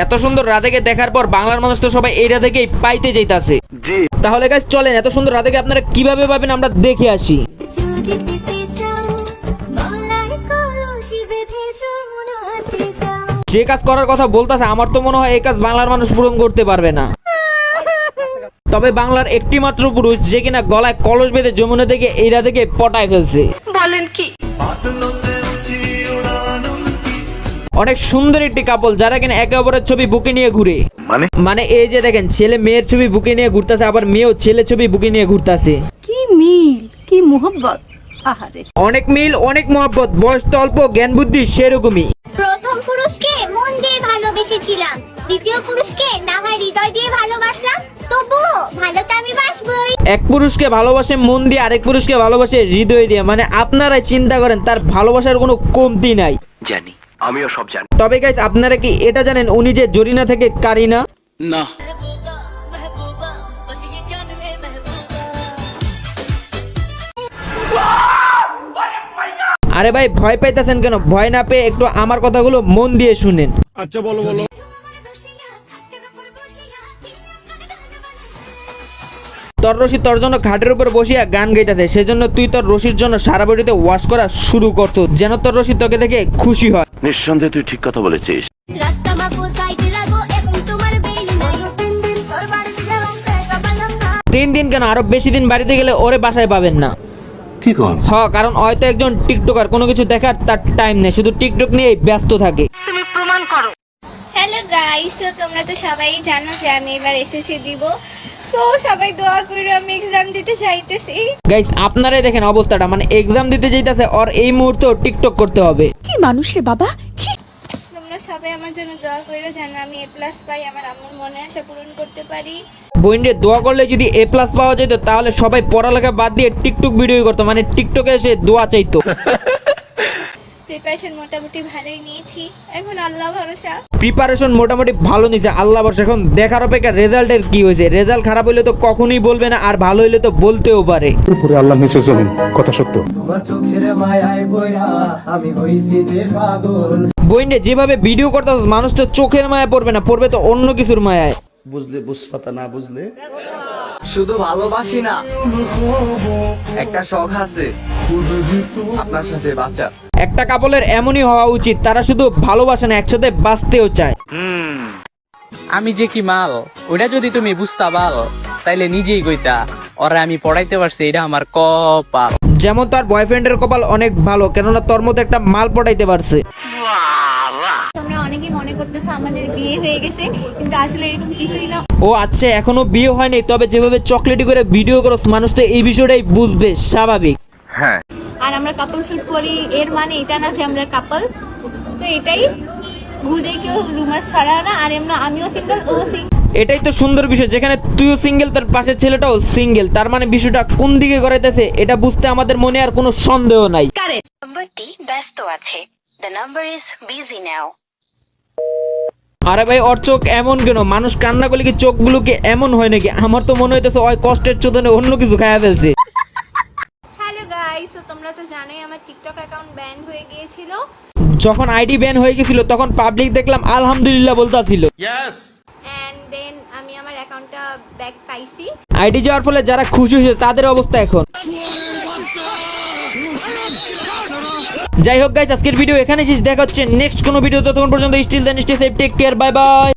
এত সুন্দর রাধাকে দেখার পর বাংলার মানুষ তো সবাই এই রাধাকেই পাইতে চাইতাছে। তাহলে গাইস চলেন এত সুন্দর রাধাকে আপনারা কিভাবে পাবেন আমরা দেখে আসি। যে কাজ করার কথা বলতেছে আমার তো মনে হয় এই কাজ বাংলার মানুষ পূরণ করতে পারবে না। তবে বাংলার একটি মাত্র পুরুষ যে কিনা গলায় কলস বেঁধে যমুনা থেকে এই রাধাকে পটায় ফেলছে। বলেন কি? অনেক সুন্দর একটি কাপল যারা কিনা একে অপরের ছবি বুকে নিয়ে ঘুরে, মানে এই যে দেখেন ছেলে মেয়ের ছবি বুকে নিয়ে ঘুরতেছে, আবার মেয়েও ছেলে ছবি বুকে নিয়ে ঘুরতেছে। কি মিল, কি মোহব্বত, আহারে অনেক মিল, অনেক মহব্বত, বয়স তো অল্প, জ্ঞান বুদ্ধি সেরকমই। প্রথম পুরুষকে মন দিয়ে ভালোবেসেছিলাম, দ্বিতীয় পুরুষকে না হয় হৃদয় দিয়ে ভালোবাসলাম, তবুও ভালো তো আমি বাসবই। এক পুরুষকে ভালোবাসে মন দিয়ে, আরেক পুরুষকে ভালোবাসে হৃদয় দিয়ে, মানে আপনারাই চিন্তা করেন তার ভালোবাসার কোনো কমতি নাই। জানি, আমিও সব জানি। তবে গাইস আপনারা কি এটা জানেন উনি যে জরিনা থেকে কারিনা? না। আরে ভাই ভয় পাইতেছেন কেন? ভয় না পেয়ে একটু আমার কথাগুলো মন দিয়ে শুনেন। আচ্ছা বলো বলো। তোর রশি তোর জন্য ঘাটের উপর বসিয়া গান গাইতেছে, সেজন্য তুই তোর রশির জন্য সারা বডিতে ওয়াশ করা শুরু করতো, যেন তোর রশি তোকে দেখে খুশি হয়। নিঃসন্দেহে তুই ঠিক কথা বলেছিস। রাস্তা মাপো সাইডে লাগো এবং তোমার বেইল লাগো, তিন দিন তোর বাড়িতে যাওয়াম টাকা পালাম না। 3 দিন কেন, আরো বেশি দিন বাড়িতে গেলে ওরে বাসায় পাবেন না। কি কর? হ্যাঁ, কারণ হয়তো একজন টিকটকার, কোনো কিছু দেখার তার টাইম নেই, শুধু টিকটক নিয়েই ব্যস্ত থাকে। হ্যালো গাইস, তো তোমরা তো সবাই জানো যে আমি এবার এসএসসি দিব, তো সবাই দোয়া করে আমি এক্সাম দিতে চাইতেছি। গাইস আপনারাই দেখেন অবস্থাটা, মানে এক্সাম দিতে যাইতাছে আর এই মুহূর্তে টিকটক করতে হবে। কি মানুষ রে বাবা। তোমরা সবাই আমার জন্য দোয়া করে যেন আমি এ প্লাস পাই, আমার আম্মুর মনে আশা পূরণ করতে পারি। বইনরে দোয়া করলে যদি A+ পাওয়া যেত তাহলে সবাই পড়ালেখা বাদ দিয়ে টিকটক ভিডিও করতো, মানে টিকটকে এসে দোয়া চাইতো। প্রিপারেশন মোটামুটি ভালোই নিয়েছি, এখন আল্লাহ ভরসা। প্রিপারেশন মোটামুটি ভালো নিছে, আল্লাহ ভরসা। এখন দেখার অপেক্ষা রেজাল্টের কি হয়েছে। রেজাল্ট খারাপ হইলে তো কখনোই বলবে না, আর ভালো হইলে তো বলতেও পারে। উপরে আল্লাহ নিচে জমিন, কথা সত্য। তোমার চোখের মায়ায় পড়া আমি হইছি যে পাগল। বইনরে যেভাবে ভিডিও করতে মানুষ তো চোখের মায়া পড়বে না, পড়বে তো অন্য কিছুর মায়ায়। বুঝলে বুঝপাতা না বুঝলে। শুধু ভালোবাসি না, একটা শখ আছে আপনার সাথে বাঁচা। একটা কাপলের এমনই হওয়া উচিত, তারা শুধু ভালোবাসে না, একসাথে বাঁচতেও চায়। আমি যে কি মাল ওইটা যদি তুমি বুঝতা পাল তাইলে নিজেই কইতা ওরা আমি পড়াইতে পারছি, এটা আমার কপাল। যেমন তার বয়ফ্রেন্ডের কপাল অনেক ভালো, কেননা তোর মতো একটা মাল পটাইতে পারছে। তোমরা অনেকেই মনে করতেছো আমাদের বিয়ে হয়ে গেছে, কিন্তু আসলে এরকম কিছুই না। ও আচ্ছা, এখনো বিয়ে হয়নি, তবে যেভাবে চকলেটি করে ভিডিও করো মানুষ তো এই বিষয়টাই বুঝবে, স্বাভাবিক। হ্যাঁ। আর আমরা কাপল শুট করি, এর মানে এটা না যে আমরা কাপল, তো এটাই বুঝে কেউ রুমার্স ছড়ায় না। আর আমিও সিঙ্গেল, ও সিঙ্গেল। এটাই তো সুন্দর বিষয়, যেখানে তুইও সিঙ্গেল তার পাশের ছেলেটাও সিঙ্গেল, তার মানে বিষয়টা কোন দিকে করাইতেছে এটা বুঝতে আমাদের মনে আর কোনো সন্দেহ নাই। নাম্বারটি ব্যস্ত আছে, the number is busy now. আরে ভাই ওর চোখ এমন কেন? মানুষ কান্না করলে কি চোখগুলোকে এমন হয় নাকি? আমার তো মনে হইতেছে ওই কষ্টের চোদনে অন্য কিছু খাইয়া ফেলছে। হ্যালো গাইস, তো তোমরা তো জানোই আমার টিকটক অ্যাকাউন্ট ব্যান হয়ে গিয়েছিল। যখন আইডি ব্যান হয়ে গেছিল তখন পাবলিক দেখলাম আলহামদুলিল্লাহ বলতাছিল। এন্ড দেন আমি আমার অ্যাকাউন্টটা ব্যাক পাইছি। আইডি যাওয়ার ফলে যারা খুশি হয়েছে তাদের অবস্থা এখন। যাই হোক গাইস, আজকের ভিডিও এখানে শেষ। দেখা হচ্ছে নেক্সট কোনো ভিডিও, ততক্ষণ পর্যন্ত still then stay safe, take care, bye by.